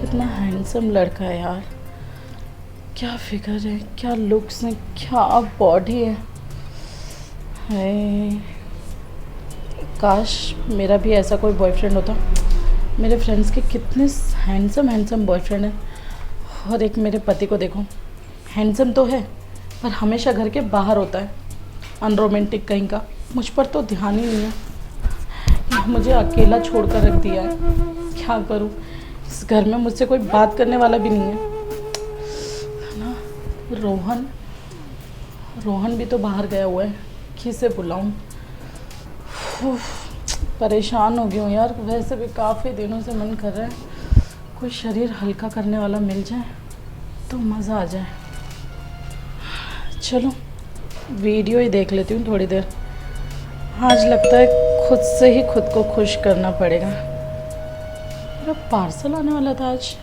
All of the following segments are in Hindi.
कितना हैंडसम लड़का है यार। क्या फिगर है, क्या लुक्स है, क्या बॉडी है। काश मेरा भी ऐसा कोई बॉयफ्रेंड होता। मेरे फ्रेंड्स के कितने हैंडसम हैंडसम बॉयफ्रेंड हैं, और एक मेरे पति को देखो, हैंडसम तो है पर हमेशा घर के बाहर होता है, अनरोमांटिक कहीं का। मुझ पर तो ध्यान ही नहीं है, मुझे अकेला छोड़ कर रख दिया है। क्या करूं, इस घर में मुझसे कोई बात करने वाला भी नहीं है ना। रोहन भी तो बाहर गया हुआ है, किसे बुलाऊं। परेशान हो गई हूँ यार। वैसे भी काफ़ी दिनों से मन कर रहा है कोई शरीर हल्का करने वाला मिल जाए तो मज़ा आ जाए। चलो वीडियो ही देख लेती हूँ थोड़ी देर। आज लगता है खुद से ही खुद को खुश करना पड़ेगा। मेरा पार्सल आने वाला था आज।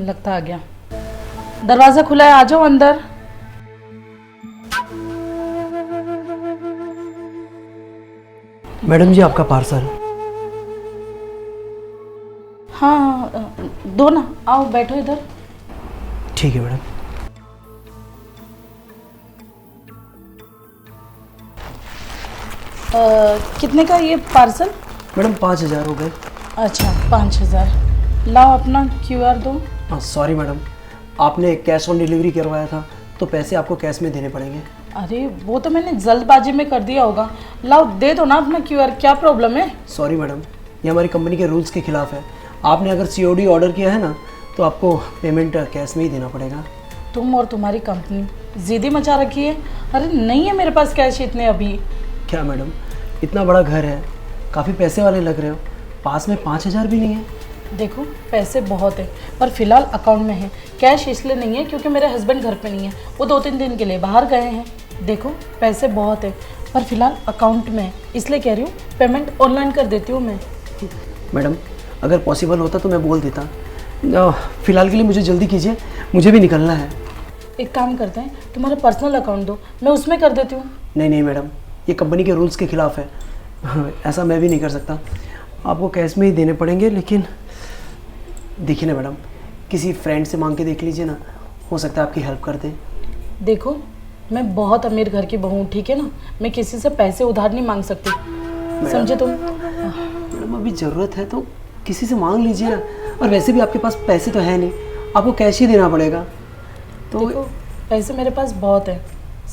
लगता आ गया। दरवाज़ा खुला है, आ जाओ अंदर। मैडम जी आपका पार्सल। हाँ दो ना, आओ बैठो इधर। ठीक है मैडम। कितने का ये पार्सल? मैडम 5,000 हो गए। अच्छा 5,000। लाओ अपना QR दो। हाँ सॉरी मैडम, आपने कैश ऑन डिलीवरी करवाया था तो पैसे आपको कैश में देने पड़ेंगे। अरे वो तो मैंने जल्दबाजी में कर दिया होगा। लाओ दे दो ना अपना QR, क्या प्रॉब्लम है? सॉरी मैडम, ये हमारी कंपनी के रूल्स के खिलाफ है। आपने अगर COD ऑर्डर किया है ना तो आपको पेमेंट कैश में ही देना पड़ेगा। तुम और तुम्हारी कंपनी जिद्दी मचा रखी है। अरे नहीं है मेरे पास कैश इतने अभी। क्या मैडम, इतना बड़ा घर है, काफ़ी पैसे वाले लग रहे हो, पास में 5,000 भी नहीं है। देखो पैसे बहुत है पर फिलहाल अकाउंट में है। कैश इसलिए नहीं है क्योंकि मेरे हस्बैंड घर पे नहीं है, वो 2-3 दिन के लिए बाहर गए हैं। देखो पैसे बहुत है पर फिलहाल अकाउंट में है, इसलिए कह रही हूँ पेमेंट ऑनलाइन कर देती हूँ मैं। मैडम अगर पॉसिबल होता तो मैं बोल देता, फ़िलहाल के लिए मुझे जल्दी कीजिए, मुझे भी निकलना है। एक काम करते हैं, तुम्हारा पर्सनल अकाउंट दो, मैं उसमें कर देती हूँ। नहीं मैडम, ये कंपनी के रूल्स के खिलाफ है, ऐसा मैं भी नहीं कर सकता। आपको कैश में ही देने पड़ेंगे। लेकिन देखिए ना मैडम, किसी फ्रेंड से मांग के देख लीजिए ना, हो सकता है आपकी हेल्प कर दें। देखो मैं बहुत अमीर घर की बहू हूँ, ठीक है ना, मैं किसी से पैसे उधार नहीं मांग सकती, समझे तुम? मैडम अभी ज़रूरत है तो किसी से मांग लीजिए ना, और वैसे भी आपके पास पैसे तो है नहीं, आपको कैश ही देना पड़ेगा। तो देखो पैसे मेरे पास बहुत है,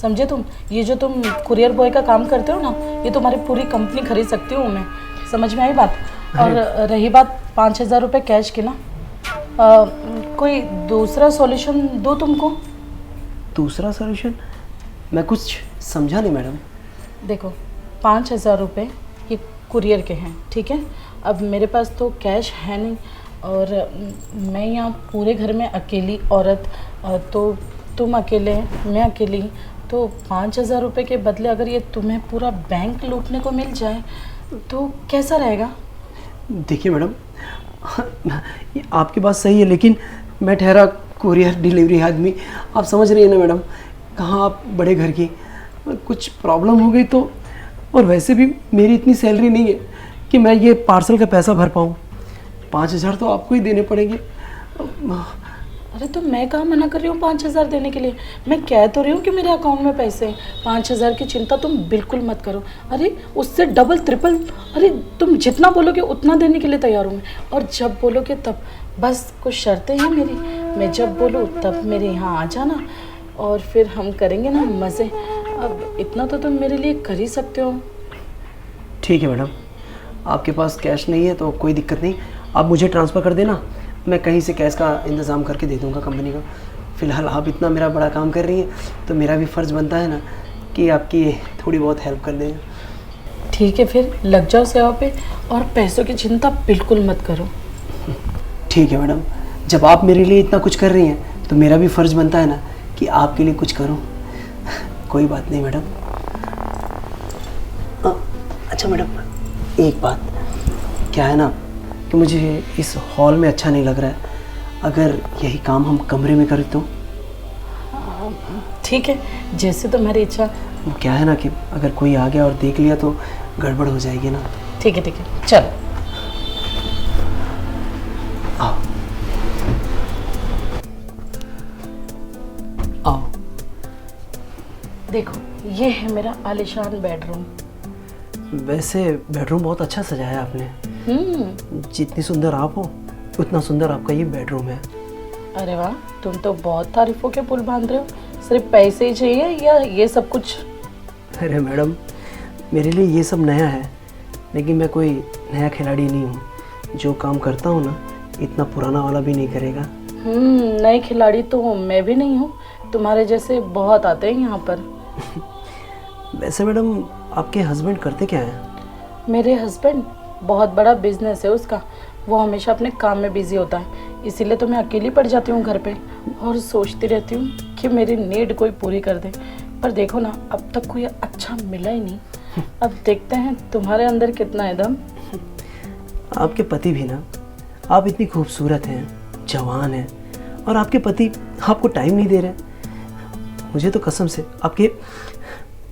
समझे तुम? ये जो तुम कुरियर बॉय का काम करते हो ना, ये तुम्हारी पूरी कंपनी खरीद सकती हूँ मैं, समझ में आई बात? और रही बात 5,000 रुपये कैश की ना, कोई दूसरा सॉल्यूशन दो तुमको। दूसरा सॉल्यूशन? मैं कुछ समझा नहीं मैडम। देखो 5,000 रुपये ये कुरियर के हैं, ठीक है। अब मेरे पास तो कैश है नहीं, और मैं यहाँ पूरे घर में अकेली औरत, तो तुम अकेले, मैं अकेली, तो 5,000 रुपये के बदले अगर ये तुम्हें पूरा बैंक लूटने को मिल जाए तो कैसा रहेगा? देखिए मैडम, ये आपकी बात सही है, लेकिन मैं ठहरा कुरियर डिलीवरी आदमी, आप समझ रही है ना मैडम, कहाँ आप बड़े घर की, कुछ प्रॉब्लम हो गई तो, और वैसे भी मेरी इतनी सैलरी नहीं है कि मैं ये पार्सल का पैसा भर पाऊँ। 5,000 तो आपको ही देने पड़ेंगे। अरे तो मैं कहाँ मना कर रही हूँ 5,000 देने के लिए, मैं कह तो रही हूँ कि मेरे अकाउंट में पैसे हैं। 5,000 की चिंता तुम बिल्कुल मत करो। अरे उससे डबल ट्रिपल, अरे तुम जितना बोलोगे उतना देने के लिए तैयार हूँ मैं, और जब बोलोगे तब। बस कुछ शर्तें हैं मेरी, मैं जब बोलूँ तब मेरे यहाँ आ जाना, और फिर हम करेंगे ना मज़े। अब इतना तो तुम मेरे लिए कर ही सकते हो। ठीक है मैडम, आपके पास कैश नहीं है तो कोई दिक्कत नहीं, आप मुझे ट्रांसफ़र कर देना, मैं कहीं से कैश का इंतज़ाम करके दे दूँगा कंपनी का। फ़िलहाल आप इतना मेरा बड़ा काम कर रही हैं तो मेरा भी फ़र्ज़ बनता है ना कि आपकी थोड़ी बहुत हेल्प कर दें। ठीक है फिर लग जाओ सेवा पे, और पैसों की चिंता बिल्कुल मत करो। ठीक है मैडम, जब आप मेरे लिए इतना कुछ कर रही हैं तो मेरा भी फ़र्ज़ बनता है ना कि आपके लिए कुछ करूं। कोई बात नहीं मैडम। अच्छा मैडम, एक बात, क्या है ना कि मुझे इस हॉल में अच्छा नहीं लग रहा है, अगर यही काम हम कमरे में करें तो? ठीक है, जैसे तुम्हारी इच्छा। क्या है ना कि अगर कोई आ गया और देख लिया तो गड़बड़ हो जाएगी ना। ठीक है चलो। देखो, ये है मेरा आलीशान बेडरूम। वैसे बेडरूम बहुत अच्छा सजाया है आपने। जितनी सुंदर आप हो उतना सुंदर आपका ये बेडरूम है। अरे वाह, तुम तो बहुत तारीफों के पुल बांध रहे हो। सिर्फ पैसे ही चाहिए या ये सब कुछ? अरे मैडम, मेरे लिए ये सब नया है, लेकिन मैं कोई नया खिलाड़ी नहीं हूँ। जो काम करता हूँ ना, इतना पुराना वाला भी नहीं करेगा। नए खिलाड़ी तो मैं भी नहीं हूँ, तुम्हारे जैसे बहुत आते हैं यहाँ पर। वैसे मैडम, आपके हस्बैंड करते क्या हैं? मेरे हस्बैंड, बहुत बड़ा बिजनेस है उसका। वो हमेशा अपने काम में बिजी होता है, इसीलिए तो मैं अकेली पड़ जाती हूँ घर पे और सोचती रहती हूँ कि मेरी नीड कोई पूरी कर दे। पर देखो ना, अब तक कोई अच्छा मिला ही नहीं। अब देखते हैं तुम्हारे अंदर कितना है दम। आपके पति भी ना, आप इतनी खूबसूरत हैं, जवान हैं, और आपके पति आपको टाइम नहीं दे रहे। मुझे तो कसम से आपके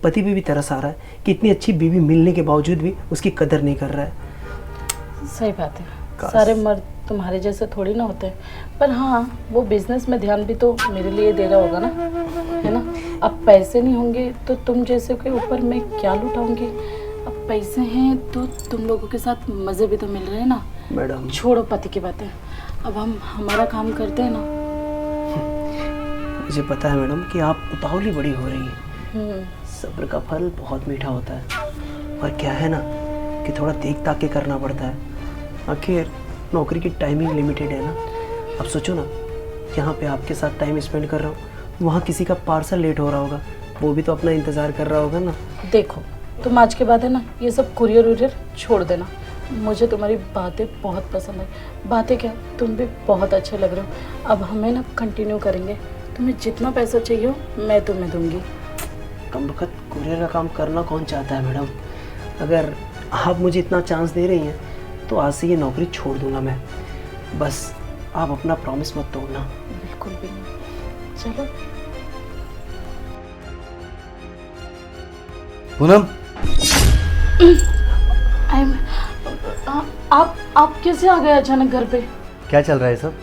पति पे भी तरस आ रहा है कि इतनी अच्छी बीवी मिलने के बावजूद भी उसकी कदर नहीं कर रहा है। सही बात है, सारे मर्द तुम्हारे जैसे थोड़ी ना होते हैं। पर हाँ, वो बिजनेस में ध्यान भी तो मेरे लिए दे रहा होगा ना, है ना। अब पैसे नहीं होंगे तो तुम जैसे के ऊपर मैं क्या लुटाऊंगी। अब पैसे हैं तो तुम लोगों के साथ मज़े भी तो मिल रहे हैं ना। मैडम, छोड़ो पति की बातें, अब हम हमारा काम करते हैं ना। मुझे पता है मैडम कि आप उतावली बड़ी हो रही हैं। सब्र का फल बहुत मीठा होता है, और क्या है ना कि थोड़ा देख ताक के करना पड़ता है। आखिर नौकरी की टाइमिंग लिमिटेड है ना। अब सोचो ना, यहाँ पे आपके साथ टाइम स्पेंड कर रहा हूँ, वहाँ किसी का पार्सल लेट हो रहा होगा, वो भी तो अपना इंतज़ार कर रहा होगा ना। देखो, तुम आज के बाद है ना, ये सब कुरियर वुरियर छोड़ देना। मुझे तुम्हारी बातें बहुत पसंद है। बातें क्या, तुम भी बहुत अच्छे लग रहे हो। अब हमें ना कंटिन्यू करेंगे। तुम्हें जितना पैसा चाहिए हो मैं तुम्हें दूंगी। कम वक्त कुरियर का काम करना कौन चाहता है मैडम। अगर आप मुझे इतना चांस दे रही हैं तो आज से ये नौकरी छोड़ दूंगा मैं। बस आप अपना प्रॉमिस मत तोड़ना। बिल्कुल भी नहीं। चलो। पूनम, आप कैसे आ गए अचानक घर पे? क्या चल रहा है सब?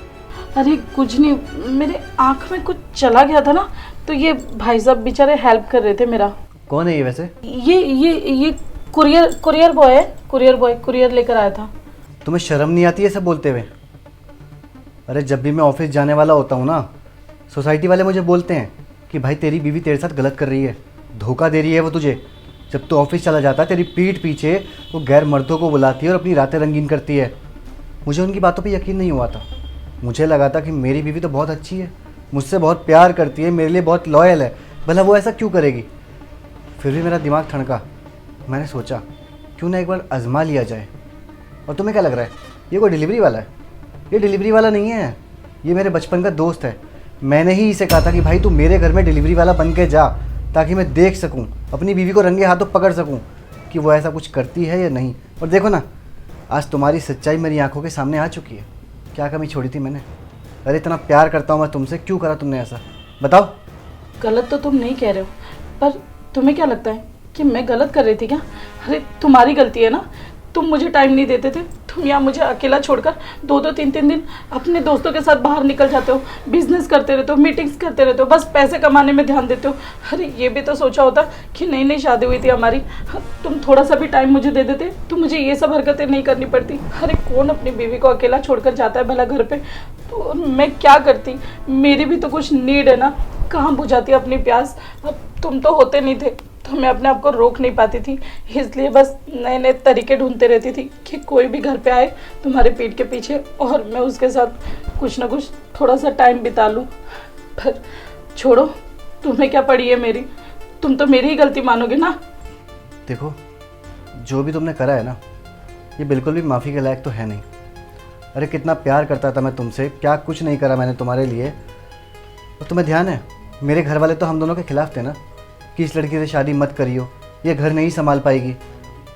अरे कुछ नहीं, मेरे आँख में कुछ चला गया था ना, तो ये भाई साहब बेचारे हेल्प कर रहे थे मेरा। कौन है ये वैसे? ये कुरियर बॉय है। कुरियर लेकर आया था। तुम्हें शर्म नहीं आती है सब बोलते हुए? अरे जब भी मैं ऑफिस जाने वाला होता हूँ ना, सोसाइटी वाले मुझे बोलते हैं कि भाई तेरी बीवी तेरे साथ गलत कर रही है, धोखा दे रही है वो तुझे। जब तू ऑफिस चला जाता है तेरी पीठ पीछे वो गैर मर्दों को बुलाती है और अपनी रातें रंगीन करती है। मुझे उनकी बातों पे यकीन नहीं हुआ था। मुझे लगा था कि मेरी बीवी तो बहुत अच्छी है, मुझसे बहुत प्यार करती है, मेरे लिए बहुत लॉयल है, भला वो ऐसा क्यों करेगी। फिर भी मेरा दिमाग ठनका। मैंने सोचा क्यों ना एक बार आजमा लिया जाए। और तुम्हें क्या लग रहा है ये कोई डिलीवरी वाला है? ये डिलीवरी वाला नहीं है, ये मेरे बचपन का दोस्त है। मैंने ही इसे कहा था कि भाई तू मेरे घर में डिलीवरी वाला बन के जा, ताकि मैं देख सकूं, अपनी बीवी को रंगे हाथों पकड़ सकूं कि वो ऐसा कुछ करती है या नहीं। और देखो ना, आज तुम्हारी सच्चाई मेरी आंखों के सामने आ चुकी है। क्या कमी छोड़ी थी मैंने? अरे इतना प्यार करता हूँ मैं तुमसे, क्यों करा तुमने ऐसा, बताओ। गलत तो तुम नहीं कह रहे हो, पर तुम्हें क्या लगता है कि मैं गलत कर रही थी क्या? अरे तुम्हारी गलती है ना, तुम मुझे टाइम नहीं देते थे। तुम यहाँ मुझे अकेला छोड़कर 2-2 3-3 दिन अपने दोस्तों के साथ बाहर निकल जाते हो, बिजनेस करते रहते हो, मीटिंग्स करते रहते हो, बस पैसे कमाने में ध्यान देते हो। अरे ये भी तो सोचा होता कि नई नई शादी हुई थी हमारी, तुम थोड़ा सा भी टाइम मुझे दे देते तो मुझे ये सब हरकतें नहीं करनी पड़ती। अरे कौन अपनी बीवी को अकेला छोड़कर जाता है भला घर पे? तो मैं क्या करती, मेरी भी तो कुछ नीड है ना, कहाँ बुझाती अपनी प्यास। अब तुम तो होते नहीं थे तो मैं अपने आप को रोक नहीं पाती थी, इसलिए बस नए नए तरीके ढूंढते रहती थी कि कोई भी घर पे आए तुम्हारे पीठ के पीछे और मैं उसके साथ कुछ ना कुछ थोड़ा सा टाइम बिता लूँ। पर छोड़ो, तुम्हें क्या पड़ी है मेरी, तुम तो मेरी ही गलती मानोगे ना। देखो, जो भी तुमने करा है ना, ये बिल्कुल भी माफ़ी के लायक तो है नहीं। अरे कितना प्यार करता था मैं तुमसे, क्या कुछ नहीं करा मैंने तुम्हारे लिए। और तुम्हें ध्यान है, मेरे घर वाले तो हम दोनों के खिलाफ थे ना कि इस लड़की से शादी मत करियो, ये घर नहीं संभाल पाएगी।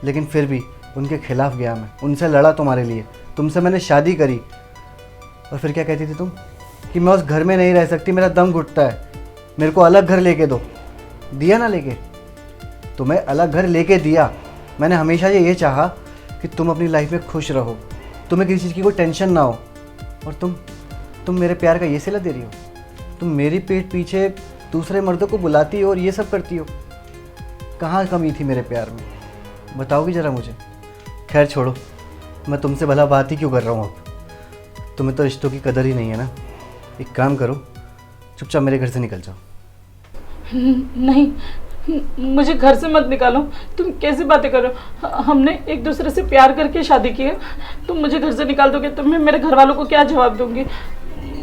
लेकिन फिर भी उनके खिलाफ गया मैं, उनसे लड़ा तुम्हारे लिए, तुमसे मैंने शादी करी। और फिर क्या कहती थी तुम कि मैं उस घर में नहीं रह सकती, मेरा दम घुटता है, मेरे को अलग घर लेके दो। दिया ना लेके, तुम्हें अलग घर लेके दिया। मैंने हमेशा ये चाहा कि तुम अपनी लाइफ में खुश रहो, तुम्हें किसी चीज़ की कोई टेंशन ना हो। और तुम मेरे प्यार का ये सिला दे रही हो। तुम मेरी पीठ पीछे दूसरे मर्दों को बुलाती हो और ये सब करती हो। कहाँ कमी थी मेरे प्यार में, बताओगी ज़रा मुझे। खैर छोड़ो, मैं तुमसे भला बात ही क्यों कर रहा हूँ अब। तुम्हें तो रिश्तों की कदर ही नहीं है ना। एक काम करो, चुपचाप मेरे घर से निकल जाओ। नहीं, मुझे घर से मत निकालो। तुम कैसी बातें कर रहे हो? हमने एक दूसरे से प्यार करके शादी की है। तुम मुझे घर से निकाल दोगे तो मैं मेरे घर वालों को क्या जवाब दूंगी?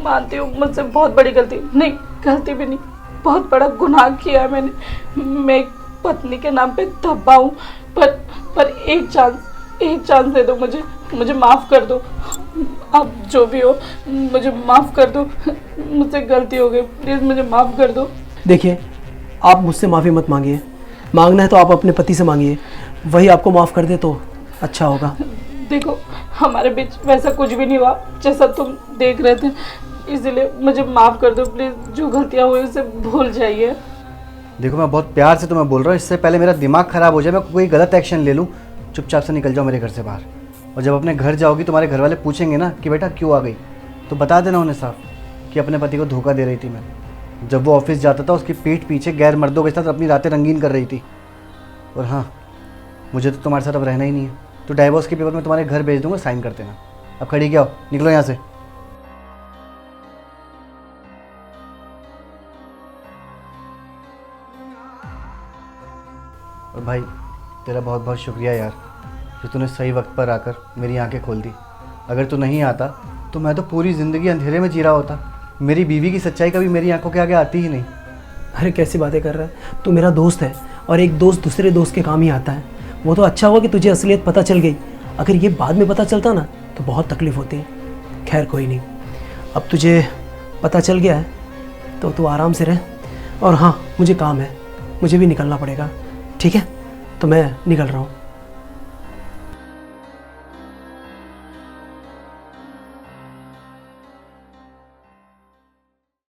मानती हूँ मुझसे बहुत बड़ी गलती, नहीं गलती भी नहीं, बहुत बड़ा गुनाह किया है मैंने। मैं एक पत्नी के नाम पे धब्बा हूँ, पर एक चांस दे दो मुझे माफ़ कर दो। आप जो भी हो मुझे माफ़ कर दो। मुझसे गलती हो गई, प्लीज़ मुझे माफ़ कर दो। देखिए, आप मुझसे माफ़ी मत मांगिए। मांगना है तो आप अपने पति से मांगिए, वही आपको माफ़ कर दे तो अच्छा होगा। देखो, हमारे बीच वैसा कुछ भी नहीं हुआ जैसा तुम देख रहे थे, इसलिए मुझे माफ़ कर दो प्लीज़। जो गलतियाँ हुई उसे भूल जाइए। देखो, मैं बहुत प्यार से तुम्हें बोल रहा हूँ, इससे पहले मेरा दिमाग ख़राब हो जाए, मैं कोई गलत एक्शन ले लूँ। चुपचाप से निकल जाओ मेरे घर से बाहर। और जब अपने घर जाओगी तुम्हारे घर वाले पूछेंगे ना कि बेटा क्यों आ गई, तो बता देना उन्हें साफ कि अपने पति को धोखा दे रही थी मैं। जब वो ऑफिस जाता था उसकी पीठ पीछे गैर मर्दों के साथ अपनी रातें रंगीन कर रही थी। और हाँ, मुझे तो तुम्हारे साथ अब रहना ही नहीं है, तो डाइवोर्स के पेपर में तुम्हारे घर भेज दूँगा, साइन कर देना। अब खड़ी क्या हो, निकलो यहाँ से। और भाई, तेरा बहुत बहुत शुक्रिया यार कि तूने सही वक्त पर आकर मेरी आंखें खोल दी। अगर तू नहीं आता तो मैं तो पूरी ज़िंदगी अंधेरे में जी रहा होता। मेरी बीवी की सच्चाई कभी मेरी आंखों के आगे आती ही नहीं। अरे कैसी बातें कर रहा है, तू मेरा दोस्त है और एक दोस्त दूसरे दोस्त के काम ही आता है। वो तो अच्छा हुआ कि तुझे असलियत पता चल गई, अगर ये बाद में पता चलता ना तो बहुत तकलीफ़ होती। खैर कोई नहीं, अब तुझे पता चल गया है तो तू आराम से रह। और हाँ, मुझे काम है, मुझे भी निकलना पड़ेगा। ठीक है, तो मैं निकल रहा हूँ।